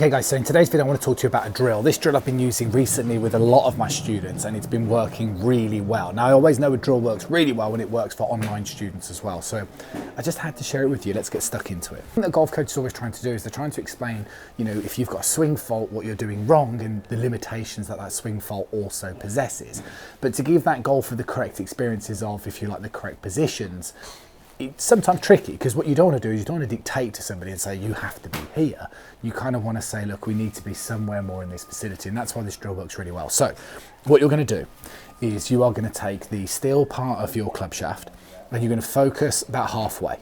Okay guys, so in today's video I want to talk to you about a drill. This drill I've been using recently with a lot of my students and it's been working really well. Now I always know a drill works really well when it works for online students as well, so I just had to share it with you. Let's get stuck into it. What the golf coach is always trying to do is they're trying to explain, you know, if you've got a swing fault, what you're doing wrong and the limitations that that swing fault also possesses. But to give that golfer the correct experiences of, if you like, the correct positions, it's sometimes tricky because what you don't want to do is you don't want to dictate to somebody and say you have to be here. You kind of want to say, look, we need to be somewhere more in this vicinity, and that's why this drill works really well. So what you're going to do is you are going to take the steel part of your club shaft and you're going to focus about halfway.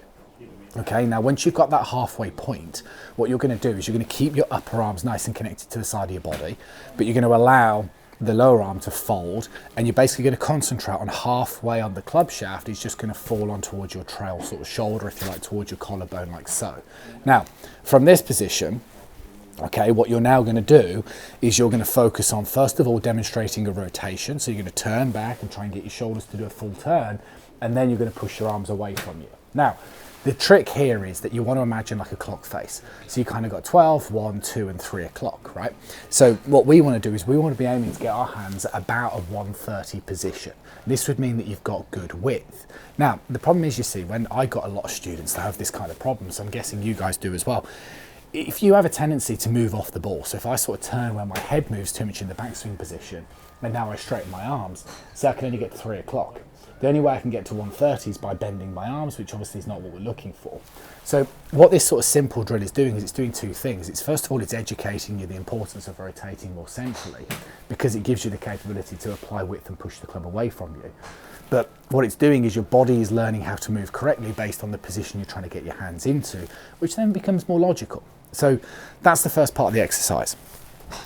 Okay, now once you've got that halfway point, what you're going to do is you're going to keep your upper arms nice and connected to the side of your body, but you're going to allow the lower arm to fold, and you're basically going to concentrate on halfway on the club shaft. It's just going to fall on towards your trail sort of shoulder, if you like, towards your collarbone, like so. Now from this position, okay, what you're now going to do is you're going to focus on, first of all, demonstrating a rotation. So you're going to turn back and try and get your shoulders to do a full turn, and then you're going to push your arms away from you. Now the trick here is that you want to imagine like a clock face. So you kind of got 12, 1, 2 and 3 o'clock, right? So what we want to do is we want to be aiming to get our hands at about a 130 position. This would mean that you've got good width. Now, the problem is, you see, when I got a lot of students that have this kind of problem, so I'm guessing you guys do as well, if you have a tendency to move off the ball, so if I sort of turn where my head moves too much in the backswing position, and now I straighten my arms, so I can only get to 3 o'clock. The only way I can get to 130 is by bending my arms, which obviously is not what we're looking for. So what this sort of simple drill is doing is it's doing two things. It's, first of all, it's educating you the importance of rotating more centrally, because it gives you the capability to apply width and push the club away from you. But what it's doing is your body is learning how to move correctly based on the position you're trying to get your hands into, which then becomes more logical. So that's the first part of the exercise.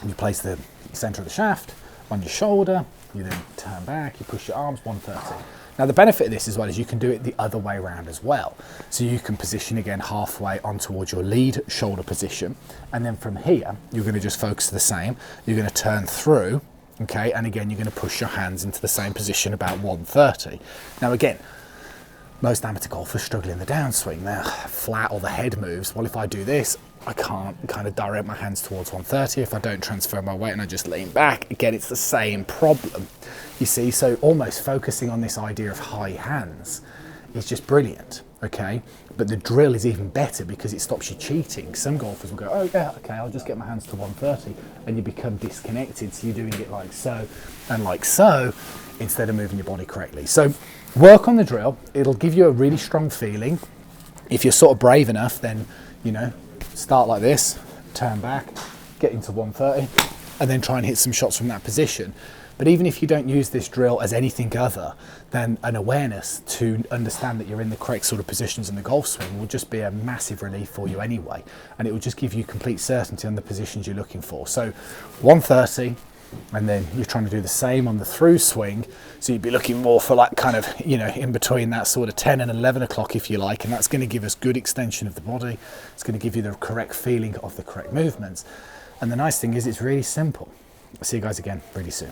You place the center of the shaft on your shoulder, you then turn back, you push your arms, 130. Now the benefit of this as well is you can do it the other way around as well. So you can position again halfway on towards your lead shoulder position, and then from here you're going to just focus the same. You're going to turn through, okay, and again you're going to push your hands into the same position about 130. Now again, most amateur golfers struggle in the downswing. They're flat or the head moves. Well, if I do this, I can't kind of direct my hands towards 130 if I don't transfer my weight and I just lean back. Again, it's the same problem, you see. So almost focusing on this idea of high hands is just brilliant, okay? But the drill is even better because it stops you cheating. Some golfers will go, oh yeah, okay, I'll just get my hands to 130, and you become disconnected. So you're doing it like so and like so instead of moving your body correctly. So work on the drill. It'll give you a really strong feeling. If you're sort of brave enough, then, you know, start like this, turn back, get into 130, and then try and hit some shots from that position. But even if you don't use this drill as anything other than an awareness to understand that you're in the correct sort of positions in the golf swing, will just be a massive relief for you anyway. And it will just give you complete certainty on the positions you're looking for. So 130, and then you're trying to do the same on the through swing. So you'd be looking more for like kind of, you know, in between that sort of 10 and 11 o'clock if you like, and that's going to give us good extension of the body. It's going to give you the correct feeling of the correct movements. And the nice thing is it's really simple. I'll see you guys again really soon.